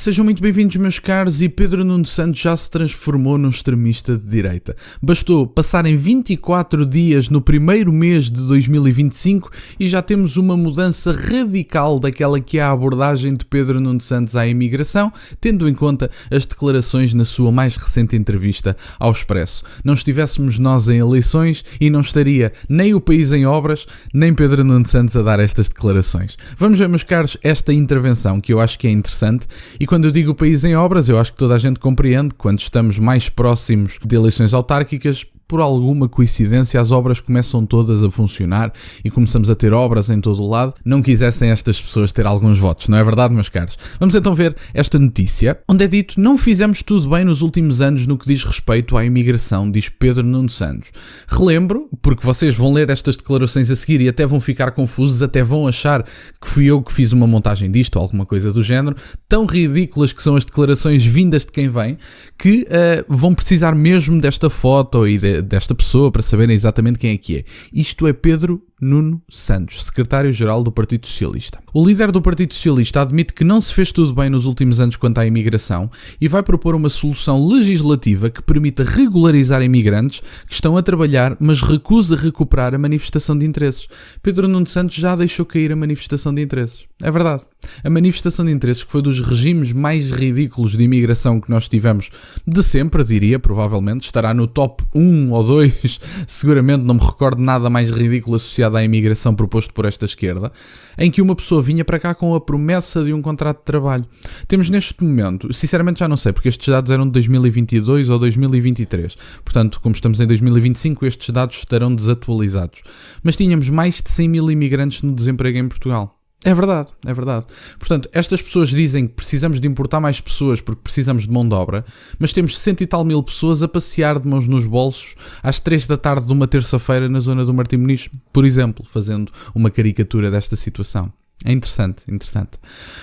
Sejam muito bem-vindos, meus caros, e Pedro Nuno Santos já se transformou num extremista de direita. Bastou passarem 24 dias no primeiro mês de 2025 e já temos uma mudança radical daquela que é a abordagem de Pedro Nuno Santos à imigração, tendo em conta as declarações na sua mais recente entrevista ao Expresso. Não estivéssemos nós em eleições e não estaria nem o país em obras, nem Pedro Nuno Santos a dar estas declarações. Vamos ver, meus caros, esta intervenção que eu acho que é interessante. E quando eu digo o país em obras, eu acho que toda a gente compreende que quando estamos mais próximos de eleições autárquicas, por alguma coincidência, as obras começam todas a funcionar e começamos a ter obras em todo o lado. Não quisessem estas pessoas ter alguns votos, não é verdade, meus caros? Vamos então ver esta notícia, onde é dito: não fizemos tudo bem nos últimos anos no que diz respeito à imigração, diz Pedro Nuno Santos. Relembro, porque vocês vão ler estas declarações a seguir e até vão ficar confusos, até vão achar que fui eu que fiz uma montagem disto ou alguma coisa do género. Tão ridículas que são as declarações vindas de quem vem, que vão precisar mesmo desta foto e desta pessoa para saberem exatamente quem é que é. Isto é Pedro Nuno Santos, secretário-geral do Partido Socialista. O líder do Partido Socialista admite que não se fez tudo bem nos últimos anos quanto à imigração e vai propor uma solução legislativa que permita regularizar imigrantes que estão a trabalhar, mas recusa recuperar a manifestação de interesses. Pedro Nuno Santos já deixou cair a manifestação de interesses. É verdade. A manifestação de interesses, que foi dos regimes mais ridículos de imigração que nós tivemos de sempre, diria, provavelmente, estará no top 1 ou 2, seguramente, não me recordo nada mais ridículo associado à imigração proposto por esta esquerda, em que uma pessoa vinha para cá com a promessa de um contrato de trabalho. Temos neste momento, sinceramente já não sei, porque estes dados eram de 2022 ou 2023, portanto, como estamos em 2025, estes dados estarão desatualizados. Mas tínhamos mais de 100 mil imigrantes no desemprego em Portugal. É verdade, é verdade. Portanto, estas pessoas dizem que precisamos de importar mais pessoas porque precisamos de mão de obra, mas temos 100 e tal mil pessoas a passear de mãos nos bolsos às 3 da tarde de uma terça-feira na zona do Martim Moniz, por exemplo, fazendo uma caricatura desta situação. É interessante, interessante.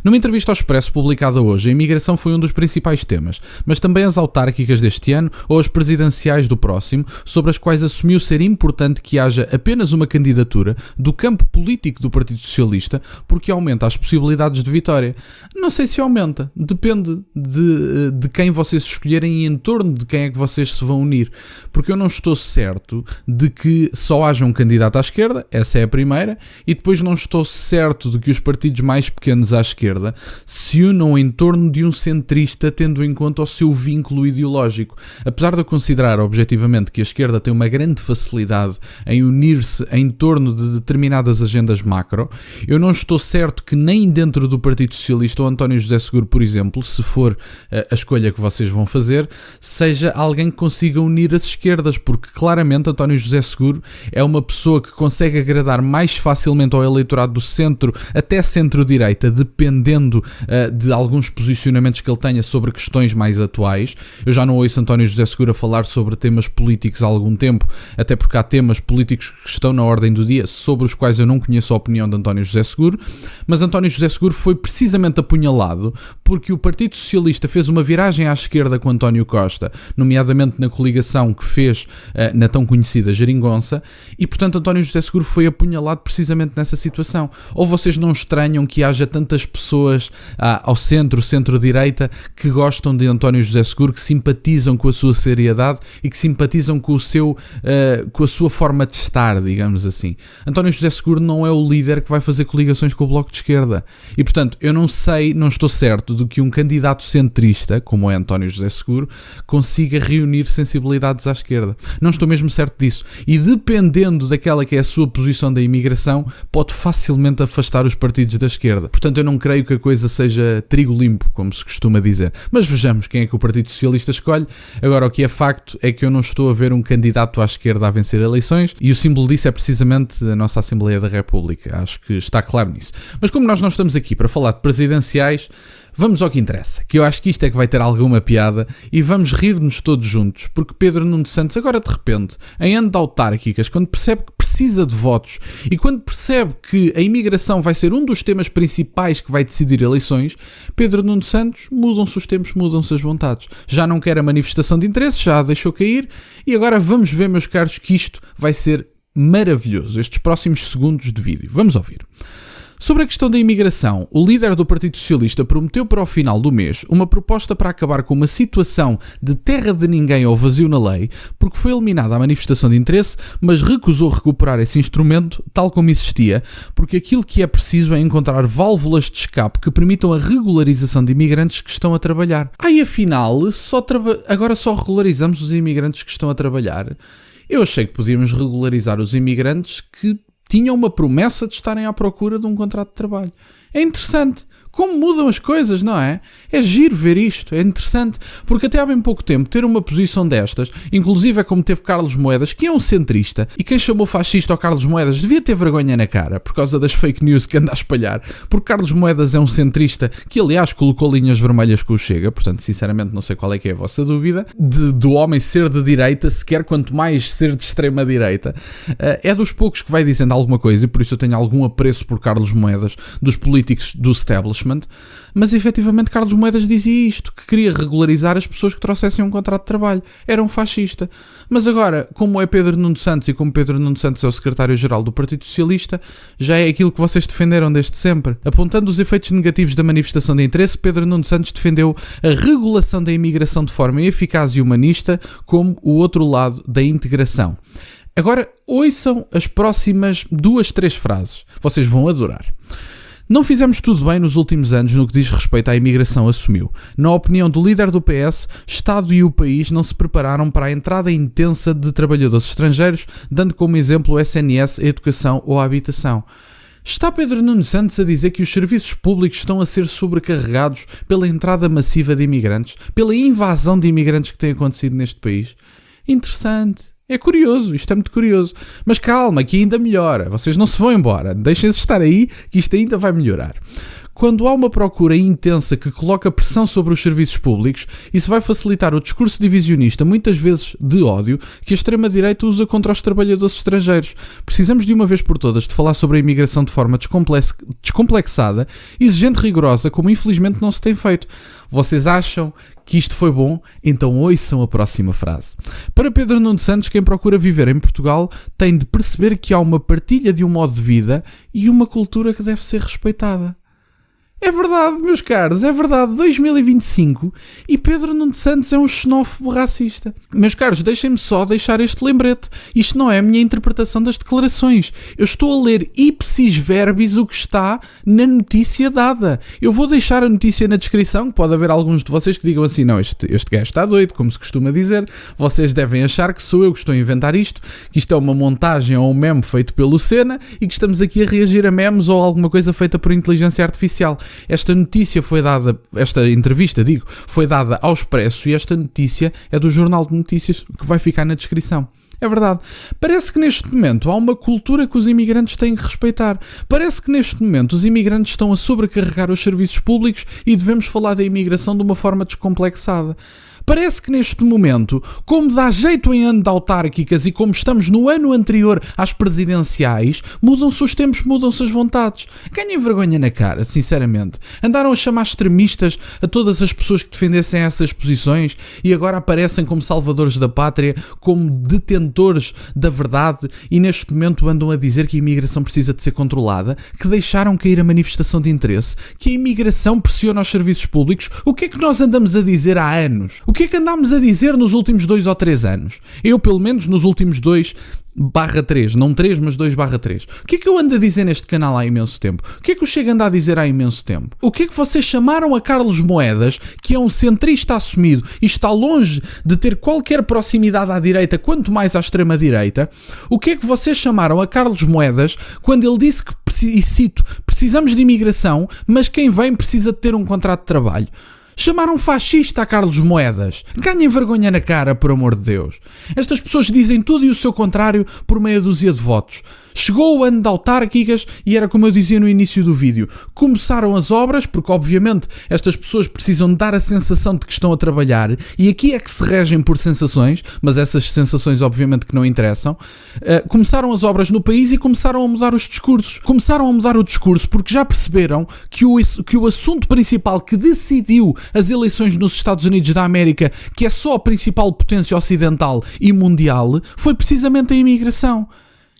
Numa entrevista ao Expresso publicada hoje, a imigração foi um dos principais temas, mas também as autárquicas deste ano ou as presidenciais do próximo, sobre as quais assumiu ser importante que haja apenas uma candidatura do campo político do Partido Socialista, porque aumenta as possibilidades de vitória. Não sei se aumenta, depende de quem vocês escolherem e em torno de quem é que vocês se vão unir, porque eu não estou certo de que só haja um candidato à esquerda, essa é a primeira, e depois não estou certo de que os partidos mais pequenos à esquerda se unam em torno de um centrista, tendo em conta o seu vínculo ideológico. Apesar de eu considerar objetivamente que a esquerda tem uma grande facilidade em unir-se em torno de determinadas agendas macro, eu não estou certo que nem dentro do Partido Socialista o António José Seguro, por exemplo, se for a escolha que vocês vão fazer, seja alguém que consiga unir as esquerdas, porque claramente António José Seguro é uma pessoa que consegue agradar mais facilmente ao eleitorado do centro até centro-direita, dependendo de alguns posicionamentos que ele tenha sobre questões mais atuais. Eu já não ouço António José Seguro a falar sobre temas políticos há algum tempo, até porque há temas políticos que estão na ordem do dia sobre os quais eu não conheço a opinião de António José Seguro, mas António José Seguro foi precisamente apunhalado porque o Partido Socialista fez uma viragem à esquerda com António Costa, nomeadamente na coligação que fez na tão conhecida Geringonça, e portanto António José Seguro foi apunhalado precisamente nessa situação. Ou vocês não estranham que haja tantas pessoas ao centro-direita que gostam de António José Seguro, que simpatizam com a sua seriedade e que simpatizam com a sua forma de estar, digamos assim. António José Seguro não é o líder que vai fazer coligações com o Bloco de Esquerda. E portanto, eu não estou certo de que um candidato centrista, como é António José Seguro, consiga reunir sensibilidades à esquerda. Não estou mesmo certo disso. E dependendo daquela que é a sua posição da imigração, pode facilmente afastar os partidos da esquerda. Portanto, eu não creio que a coisa seja trigo limpo, como se costuma dizer. Mas vejamos quem é que o Partido Socialista escolhe. Agora, o que é facto é que eu não estou a ver um candidato à esquerda a vencer eleições, e o símbolo disso é precisamente a nossa Assembleia da República. Acho que está claro nisso. Mas como nós não estamos aqui para falar de presidenciais, vamos ao que interessa, que eu acho que isto é que vai ter alguma piada, e vamos rir-nos todos juntos, porque Pedro Nuno Santos agora de repente, em ano de autárquicas, quando percebe que precisa de votos e quando percebe que a imigração vai ser um dos temas principais que vai decidir eleições, Pedro Nuno Santos, mudam-se os tempos, mudam-se as vontades. Já não quer a manifestação de interesse, já a deixou cair, e agora vamos ver, meus caros, que isto vai ser maravilhoso, estes próximos segundos de vídeo. Vamos ouvir. Sobre a questão da imigração, o líder do Partido Socialista prometeu para o final do mês uma proposta para acabar com uma situação de terra de ninguém ou vazio na lei, porque foi eliminada a manifestação de interesse, mas recusou recuperar esse instrumento tal como existia, porque aquilo que é preciso é encontrar válvulas de escape que permitam a regularização de imigrantes que estão a trabalhar. E afinal, agora só regularizamos os imigrantes que estão a trabalhar? Eu achei que podíamos regularizar os imigrantes que tinham uma promessa de estarem à procura de um contrato de trabalho. É interessante. Como mudam as coisas, não é? É giro ver isto, é interessante, porque até há bem pouco tempo ter uma posição destas, inclusive é como teve Carlos Moedas, que é um centrista, e quem chamou fascista ao Carlos Moedas devia ter vergonha na cara, por causa das fake news que anda a espalhar, porque Carlos Moedas é um centrista que, aliás, colocou linhas vermelhas com o Chega, portanto, sinceramente, não sei qual é que é a vossa dúvida, do homem ser de direita, sequer quanto mais ser de extrema-direita. É dos poucos que vai dizendo alguma coisa, e por isso eu tenho algum apreço por Carlos Moedas, dos políticos do establishment, mas efetivamente Carlos Moedas dizia isto, que queria regularizar as pessoas que trouxessem um contrato de trabalho. Era um fascista. Mas agora, como é Pedro Nuno Santos e como Pedro Nuno Santos é o secretário-geral do Partido Socialista, já é aquilo que vocês defenderam desde sempre. Apontando os efeitos negativos da manifestação de interesse, Pedro Nuno Santos defendeu a regulação da imigração de forma eficaz e humanista como o outro lado da integração. Agora, ouçam as próximas 2-3 frases. Vocês vão adorar. Não fizemos tudo bem nos últimos anos no que diz respeito à imigração, assumiu. Na opinião do líder do PS, Estado e o país não se prepararam para a entrada intensa de trabalhadores estrangeiros, dando como exemplo o SNS, a educação ou a habitação. Está Pedro Nuno Santos a dizer que os serviços públicos estão a ser sobrecarregados pela entrada massiva de imigrantes, pela invasão de imigrantes que tem acontecido neste país? Interessante. É curioso, isto é muito curioso. Mas calma, que ainda melhora. Vocês não se vão embora. Deixem-se estar aí, que isto ainda vai melhorar. Quando há uma procura intensa que coloca pressão sobre os serviços públicos, isso vai facilitar o discurso divisionista, muitas vezes de ódio, que a extrema-direita usa contra os trabalhadores estrangeiros. Precisamos de uma vez por todas de falar sobre a imigração de forma descomplexada, exigente, rigorosa, como infelizmente não se tem feito. Vocês acham que isto foi bom? Então ouçam a próxima frase. Para Pedro Nuno Santos, quem procura viver em Portugal tem de perceber que há uma partilha de um modo de vida e uma cultura que deve ser respeitada. É verdade, meus caros, é verdade, 2025 e Pedro Nuno Santos é um xenófobo racista. Meus caros, deixem-me só deixar este lembrete. Isto não é a minha interpretação das declarações. Eu estou a ler ipsis verbis o que está na notícia dada. Eu vou deixar a notícia na descrição, que pode haver alguns de vocês que digam assim, não, este gajo está doido, como se costuma dizer. Vocês devem achar que sou eu que estou a inventar isto, que isto é uma montagem ou um meme feito pelo Senna e que estamos aqui a reagir a memes ou alguma coisa feita por inteligência artificial. Esta entrevista, foi dada ao Expresso e esta notícia é do Jornal de Notícias que vai ficar na descrição. É verdade. Parece que neste momento há uma cultura que os imigrantes têm que respeitar. Parece que neste momento os imigrantes estão a sobrecarregar os serviços públicos e devemos falar da imigração de uma forma descomplexada. Parece que neste momento, como dá jeito em ano de autárquicas e como estamos no ano anterior às presidenciais, mudam-se os tempos, mudam-se as vontades. Ganhem vergonha na cara, sinceramente. Andaram a chamar extremistas a todas as pessoas que defendessem essas posições e agora aparecem como salvadores da pátria, como detentores da verdade e neste momento andam a dizer que a imigração precisa de ser controlada, que deixaram cair a manifestação de interesse, que a imigração pressiona os serviços públicos. O que é que nós andamos a dizer há anos? O que é que andámos a dizer nos últimos 2 ou 3 anos? Eu, pelo menos, nos últimos 2/3, não 3, mas 2/3. O que é que eu ando a dizer neste canal há imenso tempo? O que é que o Chega anda a dizer há imenso tempo? O que é que vocês chamaram a Carlos Moedas, que é um centrista assumido e está longe de ter qualquer proximidade à direita, quanto mais à extrema-direita? O que é que vocês chamaram a Carlos Moedas quando ele disse que, e cito, precisamos de imigração, mas quem vem precisa de ter um contrato de trabalho? Chamaram fascista a Carlos Moedas. Ganhem vergonha na cara, por amor de Deus. Estas pessoas dizem tudo e o seu contrário por meia dúzia de votos. Chegou o ano de autárquicas e era como eu dizia no início do vídeo. Começaram as obras, porque obviamente estas pessoas precisam dar a sensação de que estão a trabalhar e aqui é que se regem por sensações, mas essas sensações obviamente que não interessam. Começaram as obras no país e começaram a mudar os discursos. Começaram a mudar o discurso porque já perceberam que o assunto principal que decidiu as eleições nos Estados Unidos da América, que é só a principal potência ocidental e mundial, foi precisamente a imigração.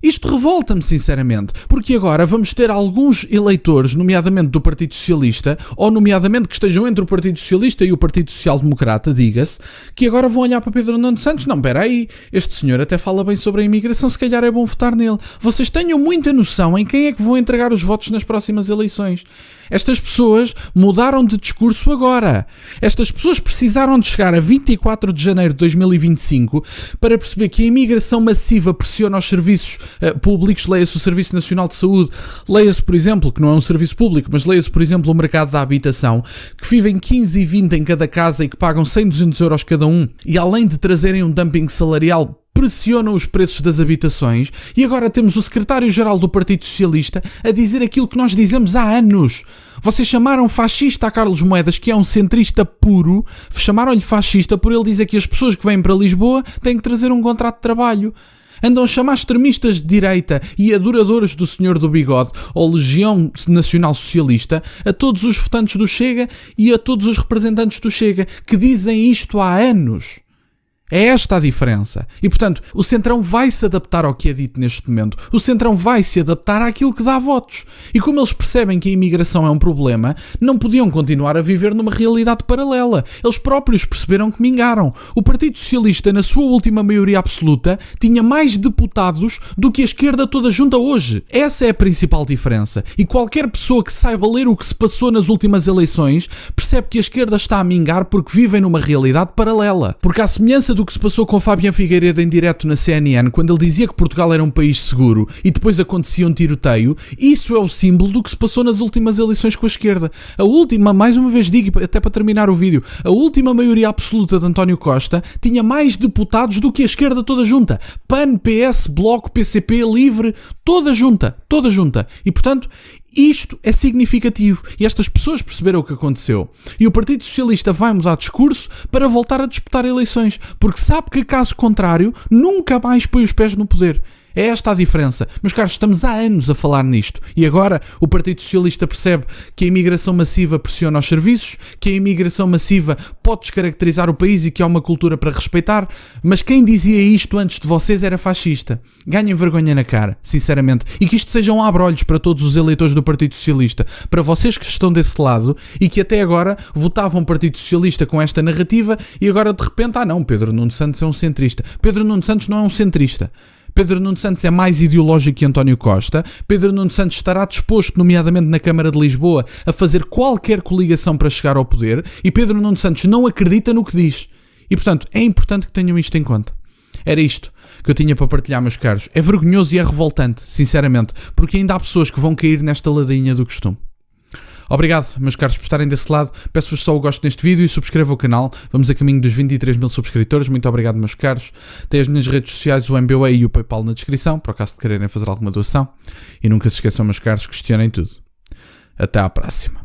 Isto revolta-me sinceramente, porque agora vamos ter alguns eleitores, nomeadamente do Partido Socialista, ou nomeadamente que estejam entre o Partido Socialista e o Partido Social Democrata, diga-se, que agora vão olhar para Pedro Nuno Santos. Não, espera aí, este senhor até fala bem sobre a imigração, se calhar é bom votar nele. Vocês tenham muita noção em quem é que vão entregar os votos nas próximas eleições. Estas pessoas mudaram de discurso agora. Estas pessoas precisaram de chegar a 24 de janeiro de 2025 para perceber que a imigração massiva pressiona os serviços públicos. Leia-se o Serviço Nacional de Saúde, leia-se, por exemplo, que não é um serviço público, mas leia-se, por exemplo, o mercado da habitação, que vivem 15 e 20 em cada casa e que pagam 100, 200 euros cada um, e além de trazerem um dumping salarial, pressionam os preços das habitações. E agora temos o secretário-geral do Partido Socialista a dizer aquilo que nós dizemos há anos. Vocês chamaram fascista a Carlos Moedas, que é um centrista puro, chamaram-lhe fascista por ele dizer que as pessoas que vêm para Lisboa têm que trazer um contrato de trabalho. Andam a chamar extremistas de direita e adoradores do Senhor do Bigode, ou Legião Nacional Socialista, a todos os votantes do Chega e a todos os representantes do Chega, que dizem isto há anos. É esta a diferença. E, portanto, o Centrão vai se adaptar ao que é dito neste momento. O Centrão vai se adaptar àquilo que dá votos. E como eles percebem que a imigração é um problema, não podiam continuar a viver numa realidade paralela. Eles próprios perceberam que mingaram. O Partido Socialista, na sua última maioria absoluta, tinha mais deputados do que a esquerda toda junta hoje. Essa é a principal diferença. E qualquer pessoa que saiba ler o que se passou nas últimas eleições percebe que a esquerda está a mingar porque vivem numa realidade paralela. Porque à semelhança do que se passou com Fabián Figueiredo em direto na CNN, quando ele dizia que Portugal era um país seguro e depois acontecia um tiroteio, isso é o símbolo do que se passou nas últimas eleições com a esquerda. A última, mais uma vez digo, até para terminar o vídeo, a última maioria absoluta de António Costa tinha mais deputados do que a esquerda toda junta. PAN, PS, Bloco, PCP, Livre, toda junta. E, portanto, isto é significativo e estas pessoas perceberam o que aconteceu. E o Partido Socialista vai mudar discurso para voltar a disputar eleições, porque sabe que, caso contrário, nunca mais põe os pés no poder. É esta a diferença. Meus caros, estamos há anos a falar nisto. E agora o Partido Socialista percebe que a imigração massiva pressiona os serviços, que a imigração massiva pode descaracterizar o país e que há uma cultura para respeitar. Mas quem dizia isto antes de vocês era fascista. Ganhem vergonha na cara, sinceramente. E que isto seja um abre-olhos para todos os eleitores do Partido Socialista. Para vocês que estão desse lado e que até agora votavam Partido Socialista com esta narrativa e agora de repente, não, Pedro Nuno Santos é um centrista. Pedro Nuno Santos não é um centrista. Pedro Nuno Santos é mais ideológico que António Costa. Pedro Nuno Santos estará disposto, nomeadamente na Câmara de Lisboa, a fazer qualquer coligação para chegar ao poder. E Pedro Nuno Santos não acredita no que diz. E, portanto, é importante que tenham isto em conta. Era isto que eu tinha para partilhar, meus caros. É vergonhoso e é revoltante, sinceramente, porque ainda há pessoas que vão cair nesta ladainha do costume. Obrigado, meus caros, por estarem desse lado. Peço-vos só o gosto neste vídeo e subscrevam o canal. Vamos a caminho dos 23 mil subscritores. Muito obrigado, meus caros. Tem as minhas redes sociais, o MBWay e o PayPal na descrição, por acaso de quererem fazer alguma doação. E nunca se esqueçam, meus caros, questionem tudo. Até à próxima.